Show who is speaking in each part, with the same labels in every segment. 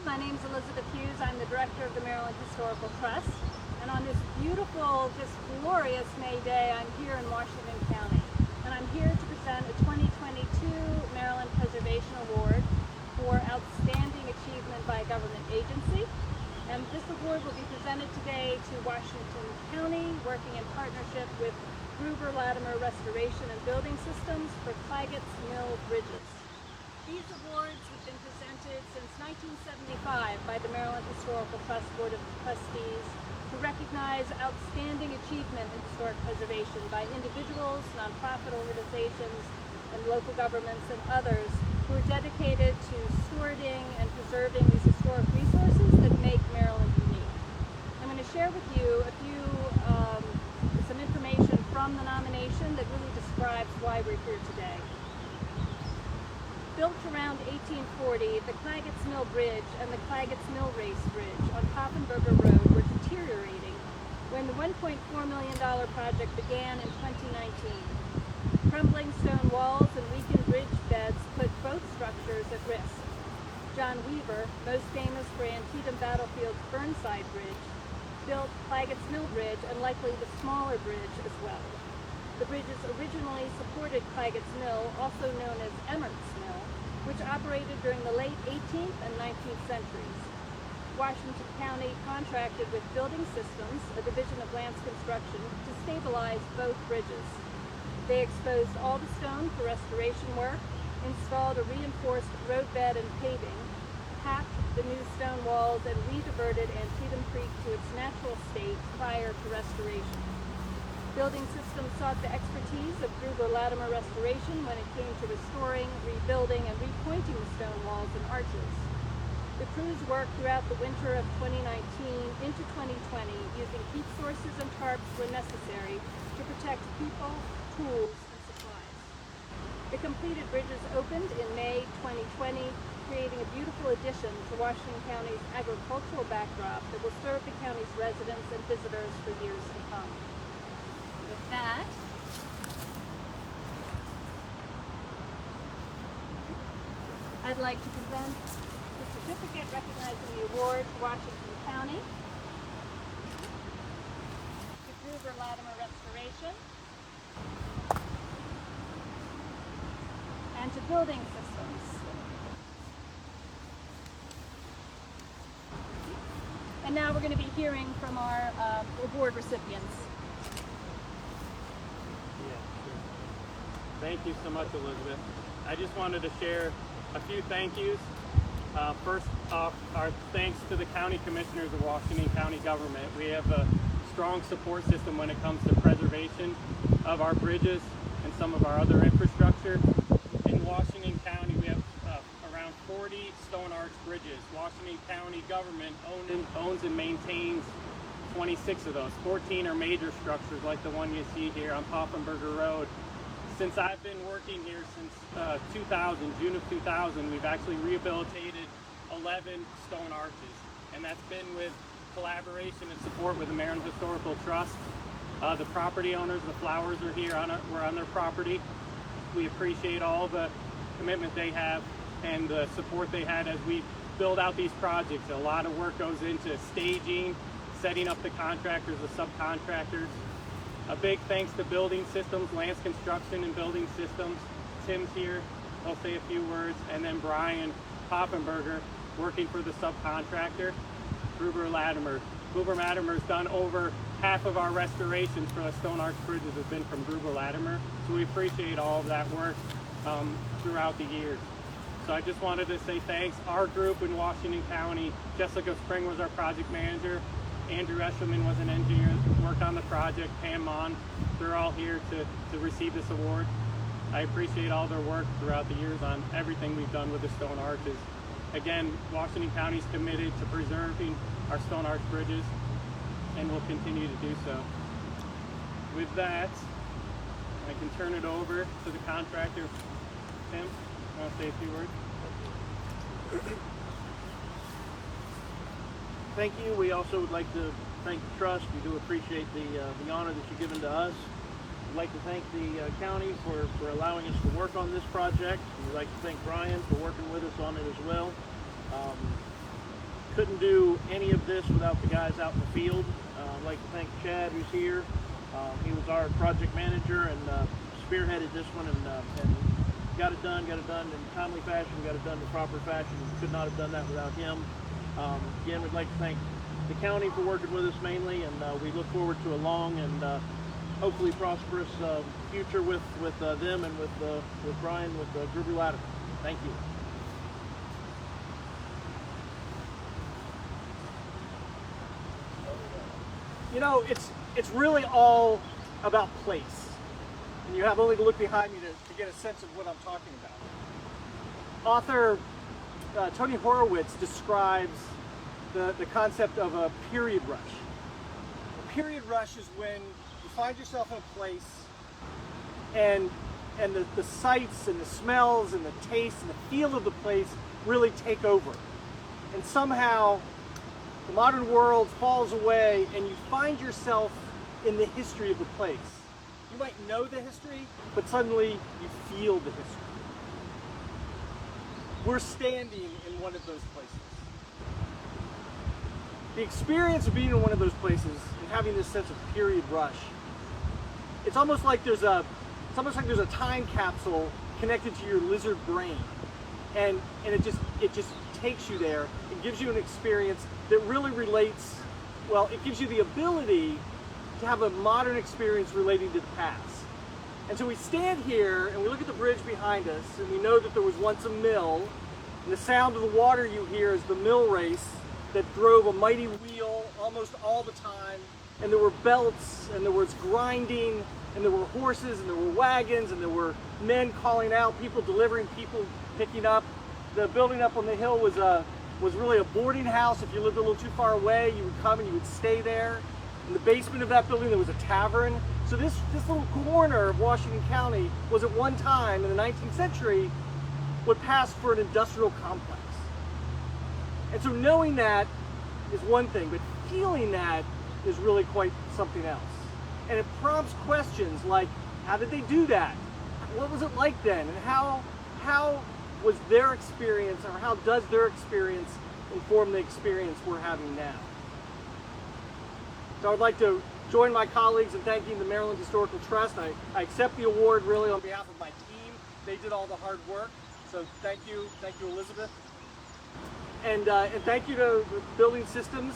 Speaker 1: My name is Elizabeth Hughes. I'm the director of the Maryland Historical Trust. And on this beautiful, just glorious May Day, I'm here in Washington County. And I'm here to present a 2022 Maryland Preservation Award for Outstanding Achievement by a Government Agency. And this award will be presented today to Washington County, working in partnership with Gruber-Latimer Restoration and Building Systems for Caggett's Mill Bridges. These awards have been presented since 1975 by the Maryland Historical Trust Board of Trustees to recognize outstanding achievement in historic preservation by individuals, nonprofit organizations, and local governments and others who are dedicated to stewarding and preserving these historic resources that make Maryland unique. I'm going to share with you some information from the nomination that really describes why we're here today. Built around 1840, the Caggett's Mill Bridge and the Caggett's Mill Race Bridge on Poppenberger Road were deteriorating when the $1.4 million project began in 2019. Crumbling stone walls and weakened bridge beds put both structures at risk. John Weaver, most famous for Antietam Battlefield's Burnside Bridge, built Caggett's Mill Bridge and likely the smaller bridge as well. The bridges originally supported Caggett's Mill, also known as Emmert's Mill, which operated during the late 18th and 19th centuries. Washington County contracted with Building Systems, a division of Lantz Construction, to stabilize both bridges. They exposed all the stone for restoration work, installed a reinforced roadbed and paving, capped the new stone walls, and re-diverted Antietam Creek to its natural state prior to restoration. Building Systems sought the expertise of Gruber-Latimer Restoration when it came to restoring, rebuilding, and repointing the stone walls and arches. The crews worked throughout the winter of 2019 into 2020 using heat sources and tarps where necessary to protect people, tools, and supplies. The completed bridges opened in May 2020, creating a beautiful addition to Washington County's agricultural backdrop that will serve the county's residents and visitors for years to come. With that, I'd like to present the certificate recognizing the award to Washington County, to Gruber-Latimer Restoration, and to Building Systems. And now we're going to be hearing from our award recipients.
Speaker 2: Thank you so much, Elizabeth. I just wanted to share a few thank yous. First off, our thanks to the county commissioners of Washington County government. We have a strong support system when it comes to preservation of our bridges and some of our other infrastructure. In Washington County, we have around 40 stone arch bridges. Washington County government owns and maintains 26 of those. 14 are major structures like the one you see here on Poppenberger Road. Since I've been working here since 2000, June of 2000, we've actually rehabilitated 11 stone arches. And that's been with collaboration and support with the Maryland Historical Trust. The property owners, the flowers are here, we're on their property. We appreciate all the commitment they have and the support they had as we build out these projects. A lot of work goes into staging, setting up the contractors, the subcontractors. A big thanks to Building Systems, Lantz Construction and Building Systems. Tim's here, he'll say a few words, and then Brian Poppenberger, working for the subcontractor, Gruber-Latimer. Gruber-Latimer's done over half of our restorations for the stone arch bridges has been from Gruber-Latimer, so we appreciate all of that work throughout the years. So I just wanted to say thanks. Our group in Washington County, Jessica Spring was our project manager, Andrew Eshelman was an engineer that worked on the project, Pam Mon. They're all here to receive this award. I appreciate all their work throughout the years on everything we've done with the stone arches. Again, Washington County is committed to preserving our stone arch bridges and will continue to do so. With that, I can turn it over to the contractor. Tim, you want to say a few words?
Speaker 3: Thank you. We also would like to thank the trust. We do appreciate the honor that you've given to us. We'd like to thank the county for allowing us to work on this project. We'd like to thank Brian for working with us on it as well. couldn't do any of this without the guys out in the field. I'd like to thank Chad, who's here. He was our project manager and spearheaded this one and got it done in timely fashion, got it done in the proper fashion. Could not have done that without him. Again, we'd like to thank the county for working with us mainly, and we look forward to a long and hopefully prosperous future with them and with Brian with Gruber-Latimer. Thank you.
Speaker 4: You know, it's really all about place. And you have only to look behind me to get a sense of what I'm talking about. Author Tony Horowitz describes the concept of a period rush. A period rush is when you find yourself in a place and the sights and the smells and the taste and the feel of the place really take over. And somehow the modern world falls away and you find yourself in the history of the place. You might know the history, but suddenly you feel the history. We're standing in one of those places. The experience of being in one of those places and having this sense of period rush, it's almost like there's a time capsule connected to your lizard brain, and it just takes you there. It gives you an experience that really relates. Well, it gives you the ability to have a modern experience relating to the past. And so we stand here and we look at the bridge behind us, and we know that there was once a mill, and the sound of the water you hear is the mill race that drove a mighty wheel almost all the time, and there were belts, and there was grinding, and there were horses, and there were wagons, and there were men calling out, people delivering, people picking up. The building up on the hill was really a boarding house. If you lived a little too far away, you would come and you would stay there. In the basement of that building, there was a tavern. So this little corner of Washington County was at one time in the 19th century what passed for an industrial complex. And so knowing that is one thing, but feeling that is really quite something else. And it prompts questions like, how did they do that? What was it like then? And how was their experience, or how does their experience inform the experience we're having now? So I'd like to join my colleagues in thanking the Maryland Historical Trust. I accept the award really on behalf of my team. They did all the hard work. So thank you Elizabeth. And thank you to Building Systems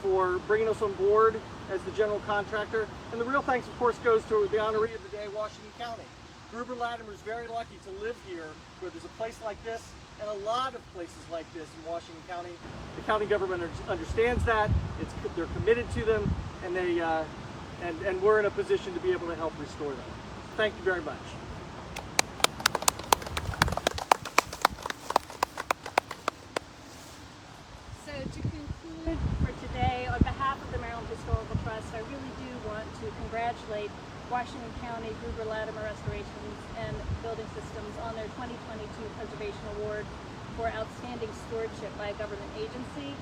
Speaker 4: for bringing us on board as the general contractor. And the real thanks, of course, goes to the honoree of the day, Washington County. Gruber-Latimer is very lucky to live here, where there's a place like this and a lot of places like this in Washington County. The county government understands that. They're committed to them, and and we're in a position to be able to help restore them. Thank you very much.
Speaker 1: So to conclude for today, on behalf of the Maryland Historical Trust, I really do want to congratulate Washington County Gruber-Latimer Restorations and Building Systems on their 2022 Preservation Award for Outstanding Stewardship by a Government Agency.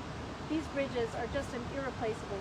Speaker 1: These bridges are just an irreplaceable